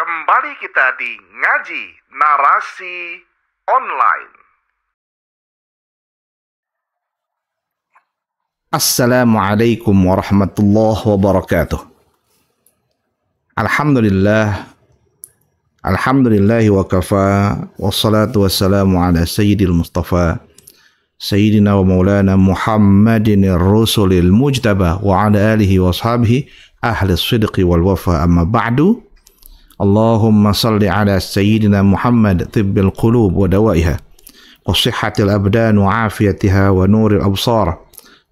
Kembali kita di Ngaji Narasi Online. Assalamualaikum warahmatullahi wabarakatuh. Alhamdulillahi wa kafa, wassalatu wassalamu ala sayyidil mustafa Sayyidina wa maulana Muhammadin ar-rusulil mujtaba wa ala alihi wa ashabihi ahli sidqi wal wafa, amma ba'du. Allahumma salli ala Sayyidina Muhammad tibbil qulub wa dawaiha wa sihhatil abdan wa afiyatiha wa nuril absar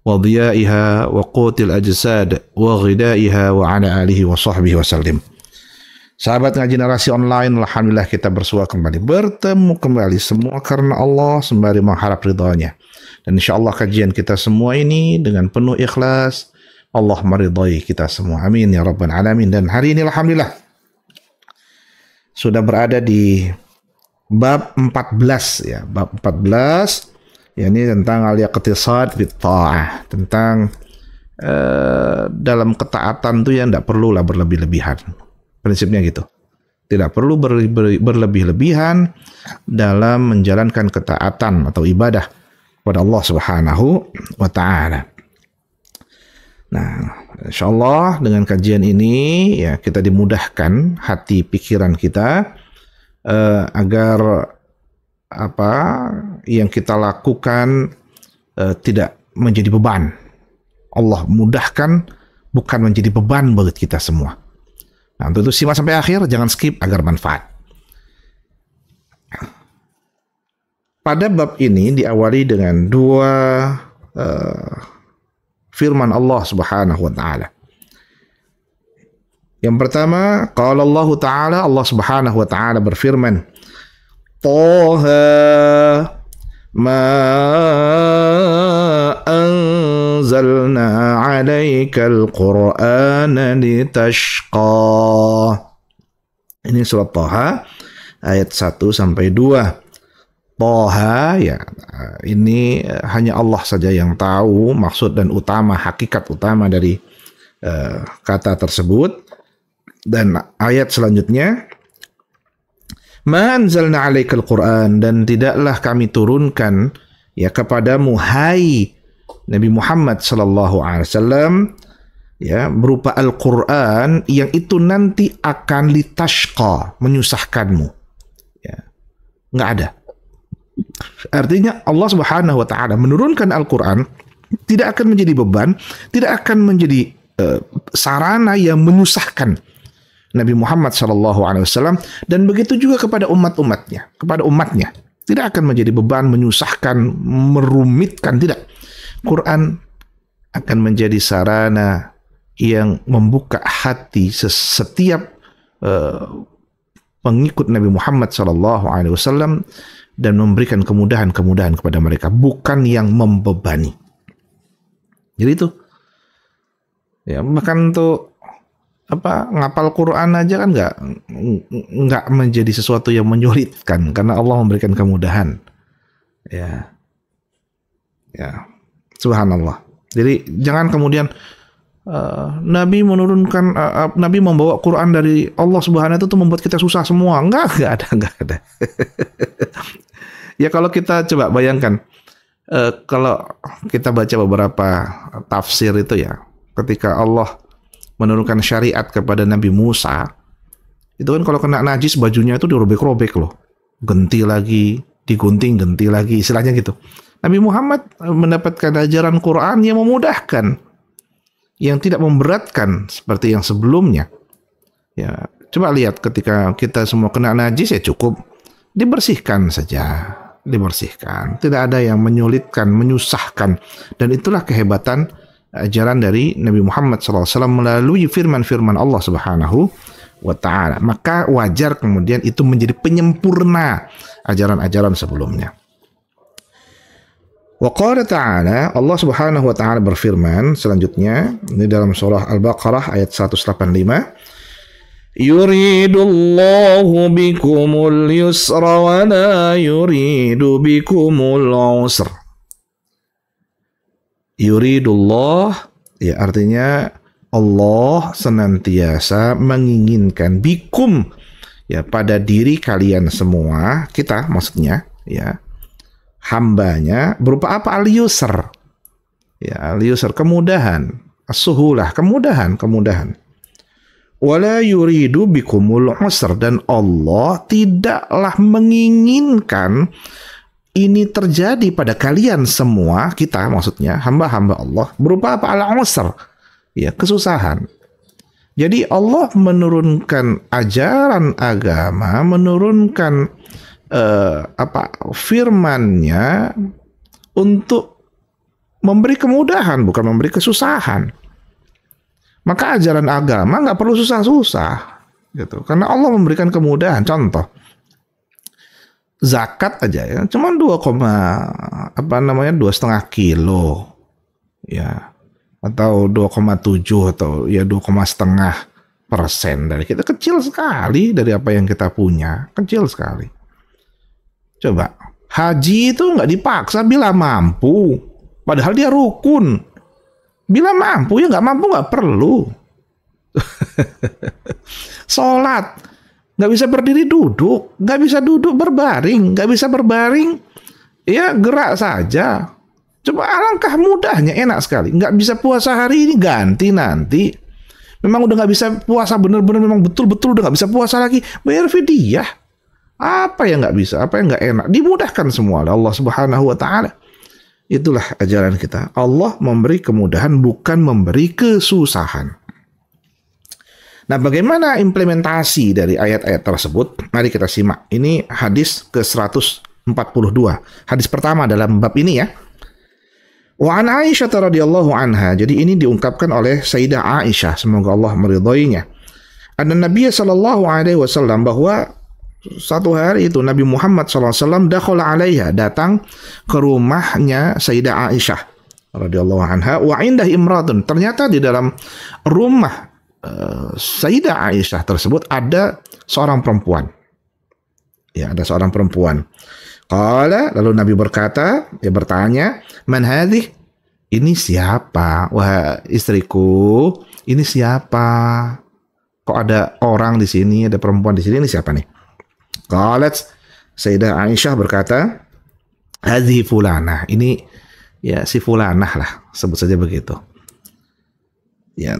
wa dhiyaiha wa qutil ajsad wa ghidaiha wa ala alihi wa sahbihi wa sallim. Sahabat Ngaji Narasi Online, alhamdulillah kita bertemu kembali semua karena Allah sembari mengharap ridhanya. Dan insyaallah kajian kita semua ini dengan penuh ikhlas, Allah meridhai kita semua. Amin ya rabbal alamin. Dan hari ini alhamdulillah sudah berada di bab 14 ya, bab 14 yakni tentang al-iqtisad fit ta'ah, tentang dalam ketaatan tuh yang tidak perlulah berlebih-lebihan. Prinsipnya gitu. Tidak perlu berlebih-lebihan dalam menjalankan ketaatan atau ibadah kepada Allah Subhanahu wa taala. Nah, insyaallah dengan kajian ini ya kita dimudahkan hati pikiran kita agar apa yang kita lakukan tidak menjadi beban. Allah mudahkan bukan menjadi beban bagi kita semua. Nah, untuk itu simak sampai akhir, jangan skip agar manfaat. Pada bab ini diawali dengan dua firman Allah Subhanahu wa taala. Yang pertama, qala Allah taala, Allah Subhanahu wa taala berfirman, Taha ma anzalna 'alaikal Qur'ana litashqa. Ini surat Taha ayat 1 sampai 2. Taha ya, ini hanya Allah saja yang tahu maksud dan hakikat utama dari kata tersebut. Dan ayat selanjutnya, Ma anzalna 'alaikal Qur'an, dan tidaklah kami turunkan ya kepadamu hai Nabi Muhammad sallallahu alaihi wasallam ya berupa Al-Qur'an yang itu nanti akan litashqa, menyusahkanmu. Ya. Enggak ada. Artinya Allah Subhanahu wa taala menurunkan Al-Qur'an tidak akan menjadi beban, tidak akan menjadi sarana yang menyusahkan Nabi Muhammad SAW, dan begitu juga kepada umatnya. Tidak akan menjadi beban, menyusahkan, merumitkan, tidak. Quran akan menjadi sarana yang membuka hati setiap pengikut Nabi Muhammad SAW dan memberikan kemudahan-kemudahan kepada mereka, bukan yang membebani. Jadi itu. Ya, bahkan untuk ngapal Quran aja kan nggak menjadi sesuatu yang menyulitkan karena Allah memberikan kemudahan. Ya, subhanallah. Jadi jangan kemudian Nabi membawa Quran dari Allah Subhanahu itu membuat kita susah semua. Enggak ada. Ya kalau kita coba bayangkan, kalau kita baca beberapa tafsir itu ya, ketika Allah menurunkan syariat kepada Nabi Musa, itu kan kalau kena najis bajunya itu dirobek-robek loh, genti lagi, digunting, genti lagi, istilahnya gitu. Nabi Muhammad mendapatkan ajaran Quran yang memudahkan, yang tidak memberatkan seperti yang sebelumnya. Ya, coba lihat ketika kita semua kena najis ya cukup dibersihkan saja, dibersihkan. Tidak ada yang menyulitkan, menyusahkan, dan itulah kehebatan ajaran dari Nabi Muhammad SAW melalui firman-firman Allah Subhanahu wa ta'ala. Maka wajar kemudian itu menjadi penyempurna ajaran-ajaran sebelumnya. Wa qala ta'ala, Allah Subhanahu wa ta'ala berfirman selanjutnya, ini dalam surah Al-Baqarah ayat 185, Yuridullahu bikumul yusra wa la yuridu bikumul usra. Yuridullah ya artinya Allah senantiasa menginginkan bikum ya pada diri kalian semua, kita maksudnya ya, hambanya berupa apa? Al-yusr. Ya, al-yusr, kemudahan, as-suhulah, kemudahan. Wala yuridu bikumul usr, dan Allah tidaklah menginginkan ini terjadi pada kalian semua, kita maksudnya hamba-hamba Allah, berupa apa? Al-usr, ya, kesusahan. Jadi Allah menurunkan ajaran agama, menurunkan firman-Nya untuk memberi kemudahan, bukan memberi kesusahan. Maka ajaran agama nggak perlu susah-susah, gitu. Karena Allah memberikan kemudahan. Contoh, zakat aja ya, cuma 2,5 kilo, ya, atau 2,7 atau ya 2,5% dari kita, kecil sekali dari apa yang kita punya, kecil sekali. Coba haji itu nggak dipaksa bila mampu, padahal dia rukun. Bila mampu, ya nggak mampu nggak perlu. Sholat nggak bisa berdiri duduk, nggak bisa duduk berbaring, nggak bisa berbaring, ya gerak saja. Coba alangkah mudahnya, enak sekali. Nggak bisa puasa hari ini, ganti nanti. Memang udah nggak bisa puasa bener-bener, memang betul-betul udah nggak bisa puasa lagi, bayar fidyah. Apa yang nggak bisa, apa yang nggak enak, dimudahkan semua oleh Allah Subhanahu wa Ta'ala. Itulah ajaran kita. Allah memberi kemudahan, bukan memberi kesusahan. Nah, bagaimana implementasi dari ayat-ayat tersebut? Mari kita simak. Ini hadis ke-142. Hadis pertama dalam bab ini ya. Wa an Aisyah radhiyallahu anha. Jadi ini diungkapkan oleh Sayyidah Aisyah, semoga Allah meridhoinya. Ada Nabi sallallahu alaihi wasallam, bahwa satu hari itu Nabi Muhammad SAW dakhala alaiha, datang ke rumahnya Sayyidah Aisyah radhiyallahu anha, wa indah imratun, ternyata di dalam rumah Sayyidah Aisyah tersebut ada seorang perempuan. Ya, ada seorang perempuan. Qala, lalu Nabi berkata, dia bertanya, man hadhih? Ini siapa? Wah, istriku, ini siapa? Kok ada orang di sini, ada perempuan di sini, ini siapa nih? Qalat, Sayyidah Aisyah berkata, hadhi fulanah, ini ya si fulanah lah, sebut saja begitu. Ya,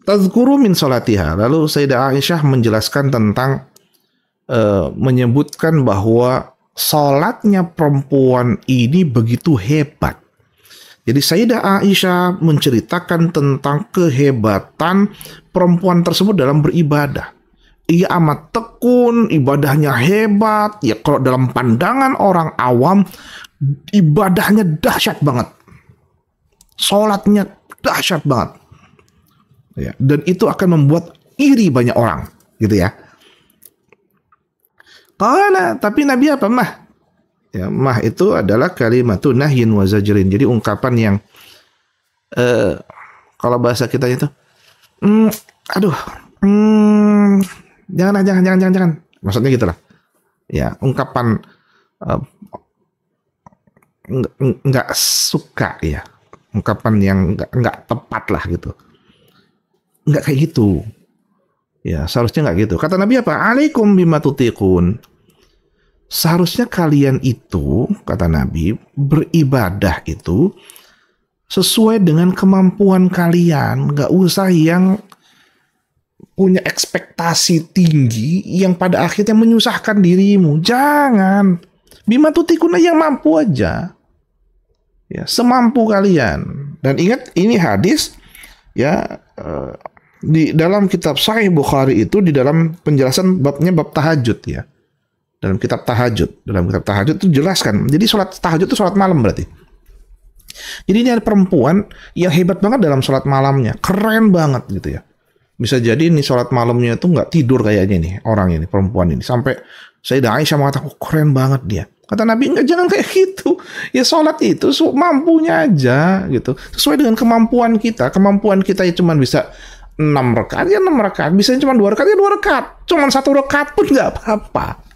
tazkuru min salatiha. Lalu Sayyidah Aisyah menjelaskan tentang menyebutkan bahwa salatnya perempuan ini begitu hebat. Jadi Sayyidah Aisyah menceritakan tentang kehebatan perempuan tersebut dalam beribadah. Ia amat tekun, ibadahnya hebat. Ya, kalau dalam pandangan orang awam, ibadahnya dahsyat banget. Salatnya dahsyat banget. Ya, dan itu akan membuat iri banyak orang, gitu ya. Qala, tapi Nabi apa? Mah. Ya, mah itu adalah kalimatun nahyin wa zajrin. Jadi ungkapan yang kalau bahasa kita itu jangan. Maksudnya gitulah. Ya, ungkapan enggak suka ya. Ungkapan yang enggak tepat lah gitu. Enggak kayak gitu. Ya, seharusnya enggak gitu. Kata Nabi apa? Alaikum bima tutiqun. Seharusnya kalian itu, kata Nabi, beribadah itu sesuai dengan kemampuan kalian. Enggak usah yang punya ekspektasi tinggi yang pada akhirnya menyusahkan dirimu. Jangan. Bima tutiqun yang mampu aja. Ya, semampu kalian. Dan ingat, ini hadis ya, di dalam kitab Sahih Bukhari itu, di dalam penjelasan babnya bab tahajud ya. Dalam kitab tahajud itu jelaskan. Jadi sholat tahajud itu sholat malam berarti. Jadi ini ada perempuan yang hebat banget dalam sholat malamnya, keren banget gitu ya. Bisa jadi ini sholat malamnya itu nggak tidur kayaknya nih orang ini, perempuan ini. Sampai Sayyidah Aisyah mengatakan, keren banget dia. Kata Nabi, enggak, jangan kayak gitu. Ya sholat itu mampunya aja gitu. Sesuai dengan kemampuan kita. Kemampuan kita ya cuma bisa 6 rakaat, ya 6 rakaat. Bisa cuma 2 rakaat, ya 2 rakaat. Cuma 1 rakaat pun nggak apa-apa.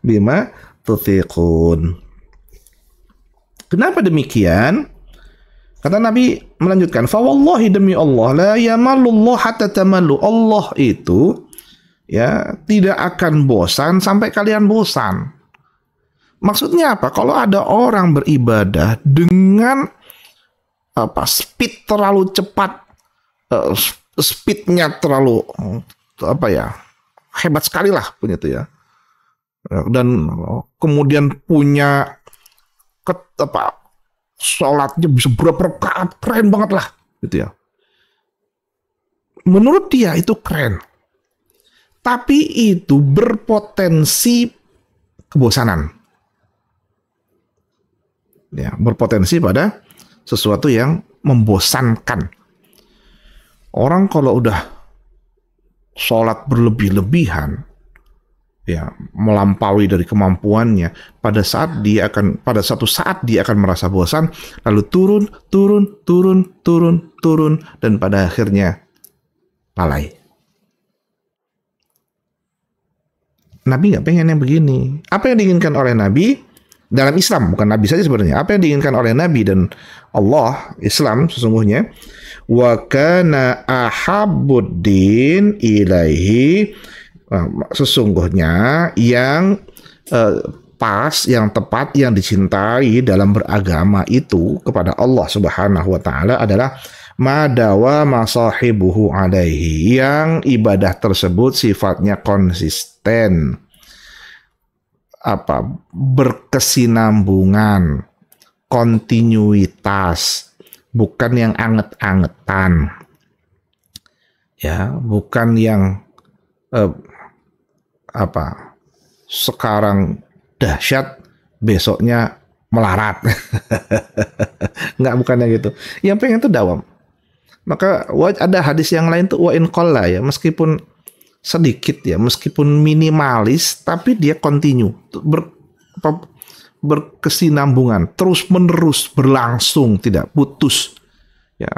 Bima tutiqun. Kenapa demikian? Kata Nabi melanjutkan, fa wallahi demi Allah la yamalullah hatta tamallu. Allah itu ya tidak akan bosan sampai kalian bosan. Maksudnya apa? Kalau ada orang beribadah dengan speed terlalu cepat, speednya terlalu hebat sekali lah punya itu ya, dan kemudian punya sholatnya bisa berapa rakaat, keren banget lah gitu ya. Menurut dia itu keren, tapi itu berpotensi kebosanan ya, berpotensi pada sesuatu yang membosankan. Orang kalau udah sholat berlebih-lebihan ya, melampaui dari kemampuannya, pada satu saat dia akan merasa bosan, lalu turun, dan pada akhirnya lalai. Nabi nggak pengen yang begini. Apa yang diinginkan oleh Nabi dalam Islam, bukan Nabi saja sebenarnya, apa yang diinginkan oleh Nabi dan Allah, Islam sesungguhnya, wa kana ahabbuddin ilaihi, sesungguhnya yang pas, yang tepat, yang dicintai dalam beragama itu kepada Allah Subhanahu wa taala adalah madawa masahibuhu alaihi, yang ibadah tersebut sifatnya konsisten, berkesinambungan, kontinuitas, bukan yang anget-angetan ya, bukan yang sekarang dahsyat besoknya melarat. Nggak, bukannya gitu. Yang pengen itu dawam. Maka ada hadis yang lain tuh wa in qalla ya, meskipun sedikit ya, meskipun minimalis, tapi dia continue, berkesinambungan, terus menerus, berlangsung, tidak putus ya,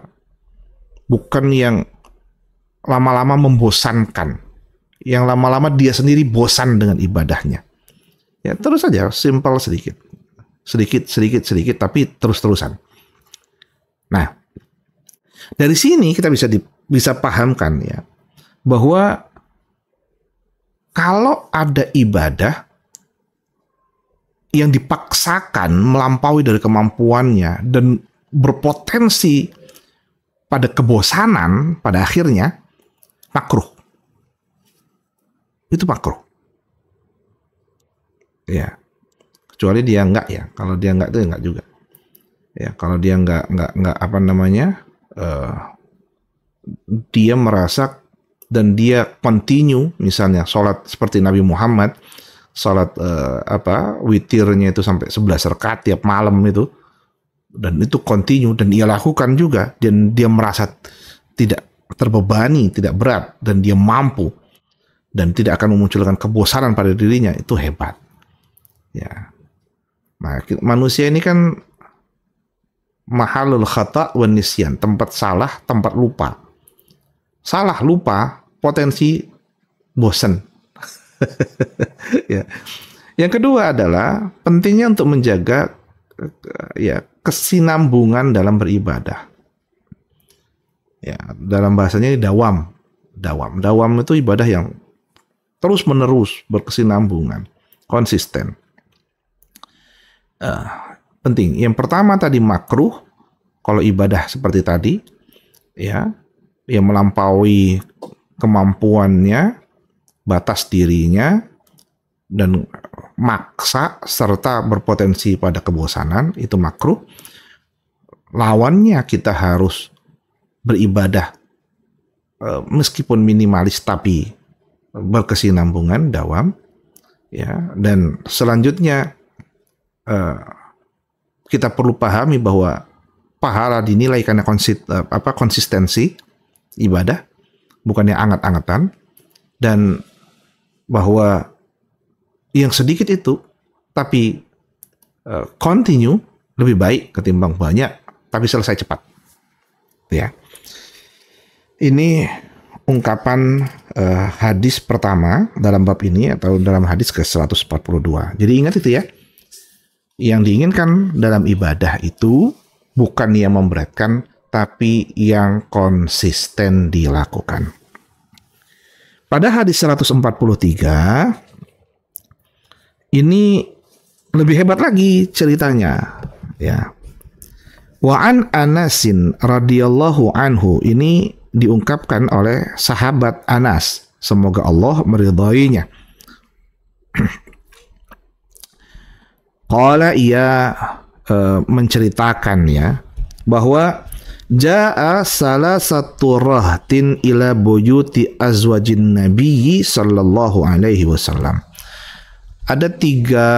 bukan yang lama-lama membosankan, yang lama-lama dia sendiri bosan dengan ibadahnya ya. Terus saja, simple, sedikit, tapi terus-terusan. Nah, dari sini kita bisa pahamkan ya, bahwa kalau ada ibadah yang dipaksakan melampaui dari kemampuannya dan berpotensi pada kebosanan, pada akhirnya makruh. Itu makruh. Ya. Kecuali dia enggak ya. Kalau dia enggak itu enggak juga. Ya, kalau dia enggak dia merasa dan dia continue, misalnya sholat seperti Nabi Muhammad, sholat witirnya itu sampai 11 rakaat tiap malam itu, dan itu continue, dan ia lakukan juga, dan dia merasa tidak terbebani, tidak berat, dan dia mampu, dan tidak akan memunculkan kebosanan pada dirinya, itu hebat ya. Nah, manusia ini kan mahalul khata' wan nisyan, tempat salah, tempat lupa. Salah, lupa, potensi bosan. Ya. Yang kedua adalah pentingnya untuk menjaga ya kesinambungan dalam beribadah. Ya, dalam bahasanya dawam. Dawam itu ibadah yang terus-menerus, berkesinambungan, konsisten. Penting. Yang pertama tadi makruh, kalau ibadah seperti tadi, ya, yang melampaui kemampuannya, batas dirinya, dan maksa serta berpotensi pada kebosanan, itu makruh. Lawannya kita harus beribadah meskipun minimalis tapi berkesinambungan, dawam ya. Dan selanjutnya kita perlu pahami bahwa pahala dinilai karena konsistensi ibadah, bukan yang anget-angetan, dan bahwa yang sedikit itu tapi continue lebih baik ketimbang banyak tapi selesai cepat ya. Ini ungkapan hadis pertama dalam bab ini, atau dalam hadis ke-142. Jadi ingat itu ya, yang diinginkan dalam ibadah itu bukan yang memberatkan, tapi yang konsisten dilakukan. Pada hadis 143, ini lebih hebat lagi ceritanya, ya. Wa an Anasin radhiyallahu anhu, ini diungkapkan oleh sahabat Anas, semoga Allah meridhoinya. Qala, ia menceritakan ya, bahwa jaa salah satu rahtin ila buyuti azwajin nabiyyi sallallahu alaihi wasallam. Ada tiga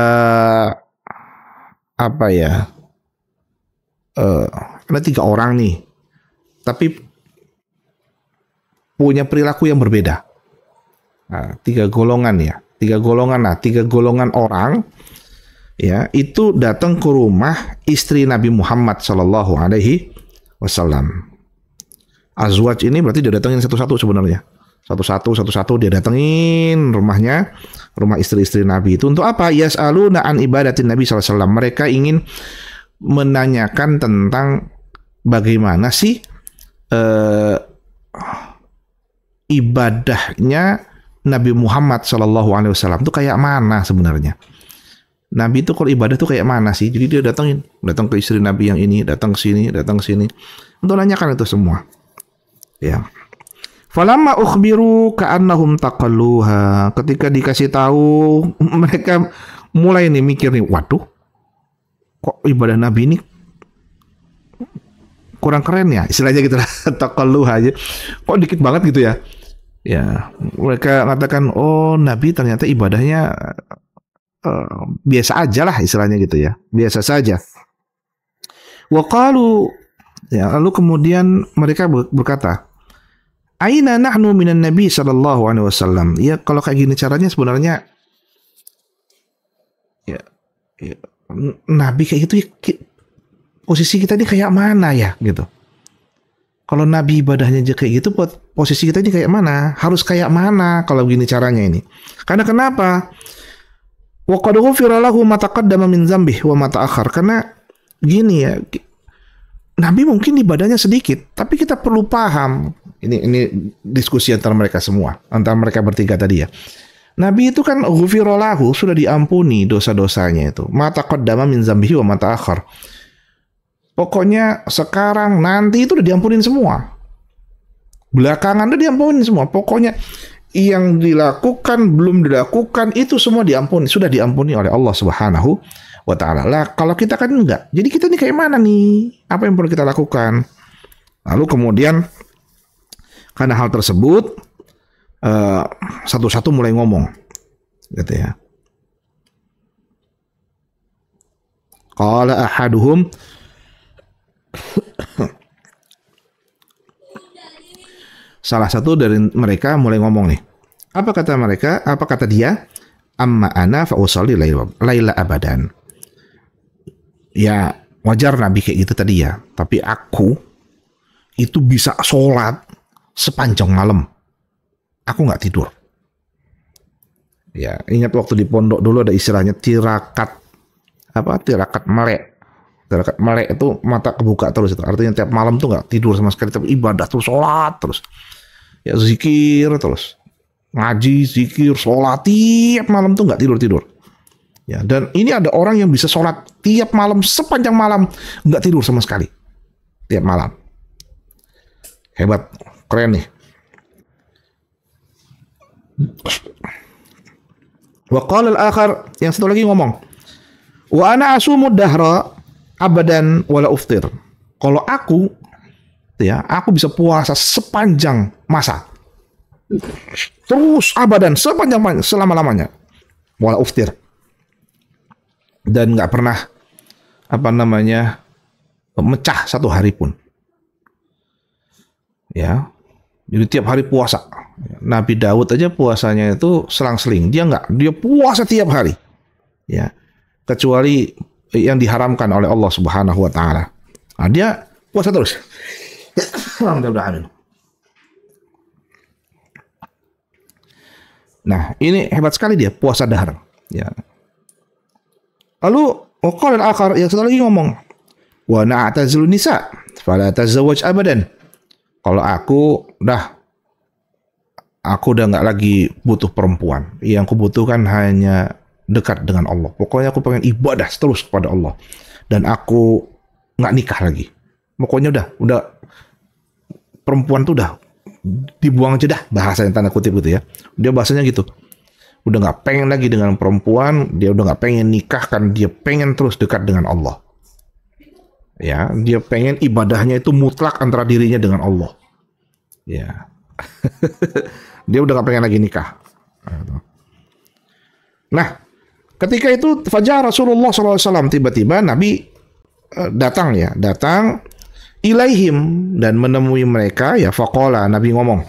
ada tiga orang nih, tapi punya perilaku yang berbeda. Nah, tiga golongan orang, ya, itu datang ke rumah istri Nabi Muhammad Sallallahu Alaihi Wasallam. Azwaj ini berarti dia datengin satu-satu sebenarnya, satu-satu dia datengin rumahnya, rumah istri-istri Nabi itu untuk apa? Yas'aluna an ibadatin Nabi Sallallahu Alaihi Wasallam. Mereka ingin menanyakan tentang bagaimana sih ibadahnya Nabi Muhammad Sallallahu Alaihi Wasallam itu kayak mana sebenarnya. Nabi itu kalau ibadah tuh kayak mana sih? Jadi dia datang ke istri Nabi yang ini, datang ke sini untuk nanyakan itu semua. Ya. Falamma ukhbiru ka'annahum taqalluha. Ketika dikasih tahu, mereka mulai nih mikir nih, waduh, kok ibadah Nabi ini kurang keren ya, istilahnya gitu lah. Taqalluha aja. Kok dikit banget gitu ya? Ya, mereka mengatakan, oh Nabi ternyata ibadahnya biasa aja lah istilahnya gitu ya, biasa saja. Waqalu, ya, lalu kemudian mereka berkata, aina nahnu minan nabi sallallahu alaihi wasallam. Ya, kalau kayak gini caranya sebenarnya ya Nabi kayak gitu ya, posisi kita ini kayak mana ya gitu. Kalau Nabi ibadahnya aja kayak gitu, posisi kita ini kayak mana? Harus kayak mana kalau gini caranya ini? Karena kenapa? Wa qad ghufira lahu ma taqaddama min dzambihi wa ma ta'akhkhar. Karena gini ya, Nabi mungkin ibadahnya sedikit, tapi kita perlu paham. Ini diskusi antara mereka semua, antara mereka bertiga tadi ya. Nabi itu kan ghufira lahu, sudah diampuni dosa-dosanya itu. Ma taqaddama min dzambihi wa ma ta'akhkhar. Pokoknya sekarang nanti itu udah diampunin semua. Belakangan udah diampunin semua. Pokoknya yang dilakukan, belum dilakukan, itu semua diampuni, sudah diampuni oleh Allah Subhanahu wa Ta'ala. Lah, kalau kita kan enggak. Jadi kita nih kayak mana nih? Apa yang perlu kita lakukan? Lalu kemudian karena hal tersebut satu-satu mulai ngomong, gitu ya. Qala ahaduhum, salah satu dari mereka mulai ngomong nih. Apa kata mereka? Apa kata dia? Amma ana fa usalli laila abadan. Ya, wajar Nabi kayak gitu tadi ya. Tapi aku itu bisa sholat sepanjang malam. Aku nggak tidur. Ya, ingat waktu di pondok dulu ada istilahnya tirakat. Apa? Tirakat melek. Tirakat melek itu mata kebuka terus itu. Artinya tiap malam tuh nggak tidur sama sekali, tapi ibadah terus, sholat terus. Ya, zikir terus. Ngaji, zikir, sholat tiap malam tuh nggak tidur. Ya, dan ini ada orang yang bisa sholat tiap malam sepanjang malam nggak tidur sama sekali tiap malam. Hebat, keren nih. Wa qala al-akhar, yang satu lagi ngomong, wa ana asumud dahra abadan wala uftir. Kalau aku, ya, aku bisa puasa sepanjang masa. Terus abadan, sepanjang selama-lamanya. Wala uftir. Dan nggak pernah mecah satu hari pun. Ya. Jadi tiap hari puasa. Nabi Daud aja puasanya itu selang-seling. Dia puasa tiap hari. Ya. Kecuali yang diharamkan oleh Allah Subhanahu wa Ta'ala. Nah, dia puasa terus. Alhamdulillah. Nah, ini hebat sekali dia, puasa dahar. Ya. Lalu, qala al-akhar, yang satu lagi ngomong, Wa na'tazilu nisa fala tazawwaj abadan. Kalau aku udah nggak lagi butuh perempuan. Yang aku butuhkan hanya dekat dengan Allah. Pokoknya aku pengen ibadah terus kepada Allah. Dan aku nggak nikah lagi. Pokoknya udah perempuan tuh udah dibuang aja dah, bahasanya tanda kutip gitu ya. Dia bahasanya gitu. Udah nggak pengen lagi dengan perempuan. Dia udah nggak pengen nikah kan. Dia pengen terus dekat dengan Allah. Ya, dia pengen ibadahnya itu mutlak antara dirinya dengan Allah. Ya. Dia udah gak pengen lagi nikah. Nah, ketika itu fajar Rasulullah SAW, tiba-tiba Nabi datang ilaihim, dan menemui mereka. Ya, faqala, Nabi ngomong,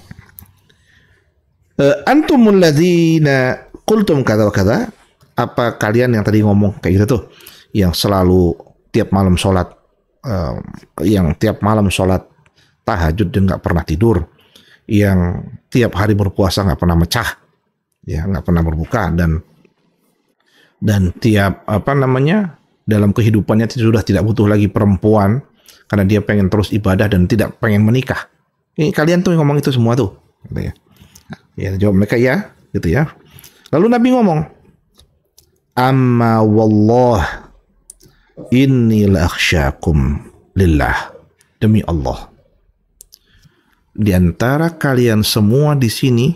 antumul ladzina qultum kadza wa kadza. Apa kalian yang tadi ngomong kayak gitu tuh, yang selalu tiap malam sholat, tahajud dan gak pernah tidur, yang tiap hari berpuasa nggak pernah mecah, ya nggak pernah berbuka, dan tiap dalam kehidupannya sudah tidak butuh lagi perempuan karena dia pengen terus ibadah dan tidak pengen menikah. Ini kalian tuh yang ngomong itu semua tuh, gitu ya. Ya jawab mereka ya, gitu ya. Lalu Nabi ngomong, amma wallah inni la akhsyakum lillah, demi Allah, di antara kalian semua di sini,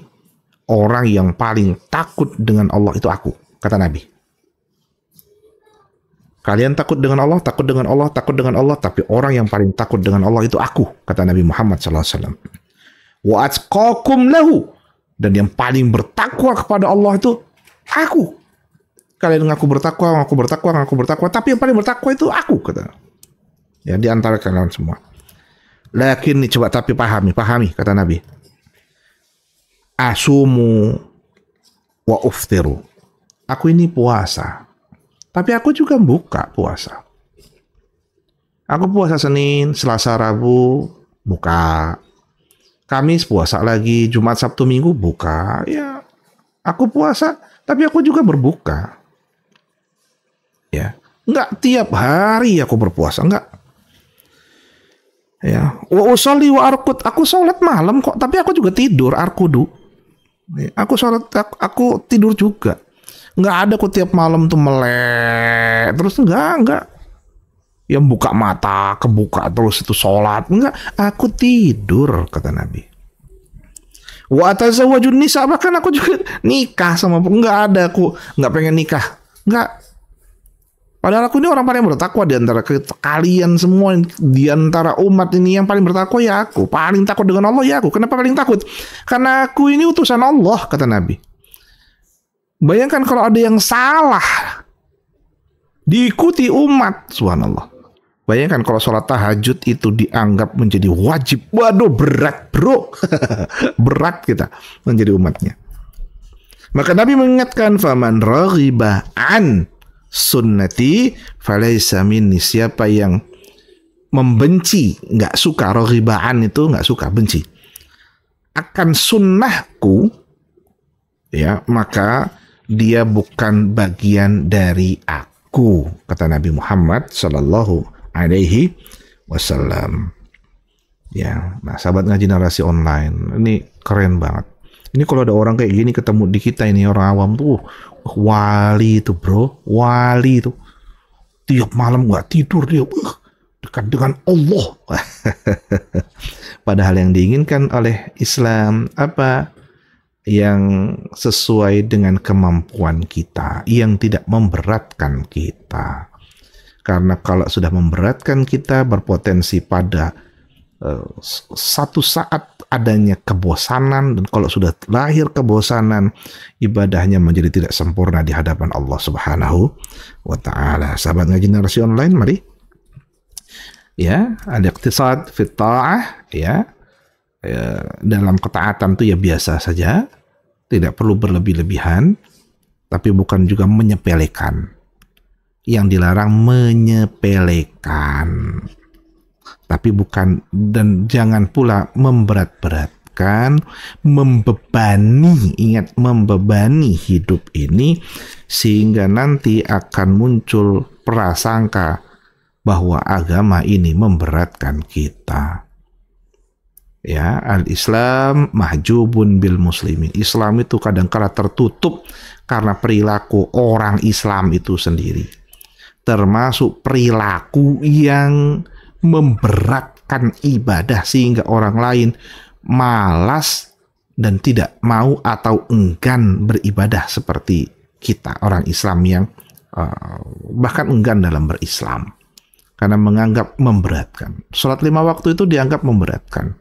orang yang paling takut dengan Allah itu aku, kata Nabi. Kalian takut dengan Allah, tapi orang yang paling takut dengan Allah itu aku, kata Nabi Muhammad SAW. Wa atqakum lahu, dan yang paling bertakwa kepada Allah itu aku. Kalian ngaku bertakwa, tapi yang paling bertakwa itu aku, kata. Ya, di antara kalian semua. Lakin nih, coba tapi pahami, kata Nabi. Asumu wa uftiru. Aku ini puasa, tapi aku juga buka puasa. Aku puasa Senin, Selasa, Rabu, buka. Kamis puasa lagi, Jumat, Sabtu, Minggu, buka. Ya, aku puasa, tapi aku juga berbuka. Ya, enggak tiap hari aku berpuasa, enggak. Ya, wa usolli wa arqud, aku sholat malam kok, tapi aku juga tidur, arkudu. Aku sholat, aku tidur juga. Nggak ada aku tiap malam tuh melek terus, enggak. Yang buka mata, kebuka terus itu sholat, enggak. Aku tidur, kata Nabi. Wa atazawwajun nisa, bahkan aku juga nikah sama, enggak ada aku nggak pengen nikah, enggak. Padahal aku ini orang paling bertakwa di antara kalian semua, di antara umat ini yang paling bertakwa ya aku. Paling takut dengan Allah ya aku. Kenapa paling takut? Karena aku ini utusan Allah, kata Nabi. Bayangkan kalau ada yang salah diikuti umat, subhanallah. Bayangkan kalau sholat tahajud itu dianggap menjadi wajib. Waduh, berat bro. Berat kita menjadi umatnya. Maka Nabi mengingatkan, faman raghiba an sunnati falaysa minni, siapa yang membenci, nggak suka, roghibaan itu nggak suka, benci akan sunnahku, ya, maka dia bukan bagian dari aku, kata Nabi Muhammad Sallallahu Alaihi Wasallam. Ya, nah sahabat ngaji narasi online, ini keren banget. Ini kalau ada orang kayak gini ketemu di kita, ini orang awam tuh, wali itu bro, wali itu tiap malam nggak tidur dia, dekat dengan Allah. Padahal yang diinginkan oleh Islam apa? Yang sesuai dengan kemampuan kita, yang tidak memberatkan kita. Karena kalau sudah memberatkan kita, berpotensi pada satu saat adanya kebosanan, dan kalau sudah lahir kebosanan, ibadahnya menjadi tidak sempurna di hadapan Allah Subhanahu wa Ta'ala. Sahabat ngaji narasi online, mari ya, ada iqtisad fit ta'ah, ya, dalam ketaatan itu ya biasa saja, tidak perlu berlebih-lebihan, tapi bukan juga menyepelekan. Yang dilarang menyepelekan, tapi bukan, dan jangan pula memberat-beratkan, membebani. Ingat, membebani hidup ini sehingga nanti akan muncul prasangka bahwa agama ini memberatkan kita. Ya, al-Islam mahjubun bil muslimin. Islam itu kadang-kala tertutup karena perilaku orang Islam itu sendiri. Termasuk perilaku yang memberatkan ibadah sehingga orang lain malas dan tidak mau atau enggan beribadah seperti kita orang Islam yang bahkan enggan dalam berislam karena menganggap memberatkan. Sholat 5 waktu itu dianggap memberatkan.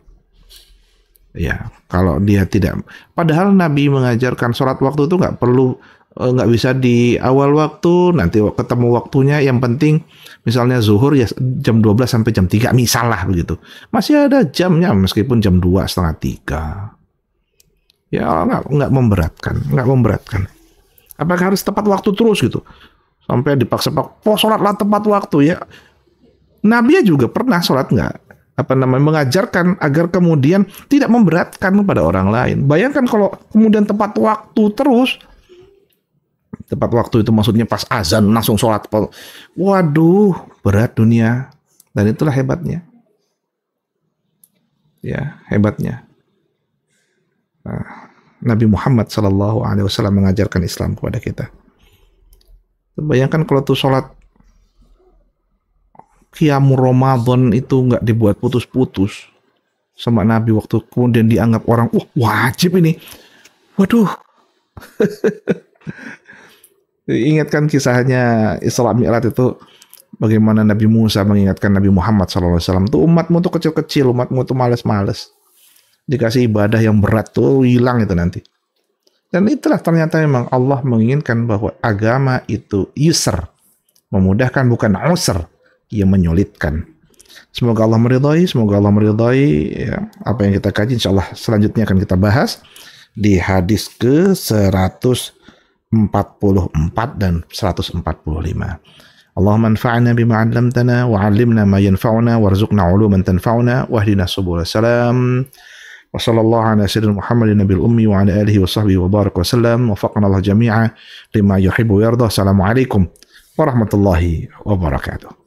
Ya, kalau dia tidak, padahal Nabi mengajarkan sholat waktu itu nggak bisa di awal waktu, nanti ketemu waktunya, yang penting misalnya zuhur ya jam 12 sampai jam 3 misalnya begitu. Masih ada jamnya meskipun jam 2, setengah 3. Ya nggak memberatkan. Apakah harus tepat waktu terus gitu? Sampai dipaksa-paksa, sholatlah tepat waktu ya. Nabi juga pernah sholat mengajarkan agar kemudian tidak memberatkan kepada orang lain. Bayangkan kalau kemudian tepat waktu terus. Tepat waktu itu maksudnya pas azan langsung sholat. Waduh, berat dunia. Dan itulah hebatnya. Ya, hebatnya. Nabi Muhammad SAW mengajarkan Islam kepada kita. Bayangkan kalau tuh sholat Qiyamul Ramadan itu nggak dibuat putus-putus sama Nabi, waktu kemudian dianggap orang wajib ini. Waduh. Ingatkan kisahnya Isra Mi'raj itu, bagaimana Nabi Musa mengingatkan Nabi Muhammad SAW tuh, umatmu tuh kecil-kecil, umatmu tuh males-males, dikasih ibadah yang berat tuh hilang itu nanti. Dan itulah ternyata memang Allah menginginkan bahwa agama itu yusr, memudahkan, bukan usr yang menyulitkan. Semoga Allah meridhai ya, apa yang kita kaji. Insyaallah selanjutnya akan kita bahas di hadis ke 144 dan 145. Allahumma anfa'na bima 'allamtana wa 'allimna ma yanfa'una warzuqna 'uluman tanfa'una wahdina subulal salam. Wa sallallahu ala sayyidina Muhammadin nabiyil ummi wa ala alihi wa sahbihi wa baraka wa sallam. Wafaqana Allah jami'a lima yuhibbu wa yarda. Assalamualaikum warahmatullahi wabarakatuh.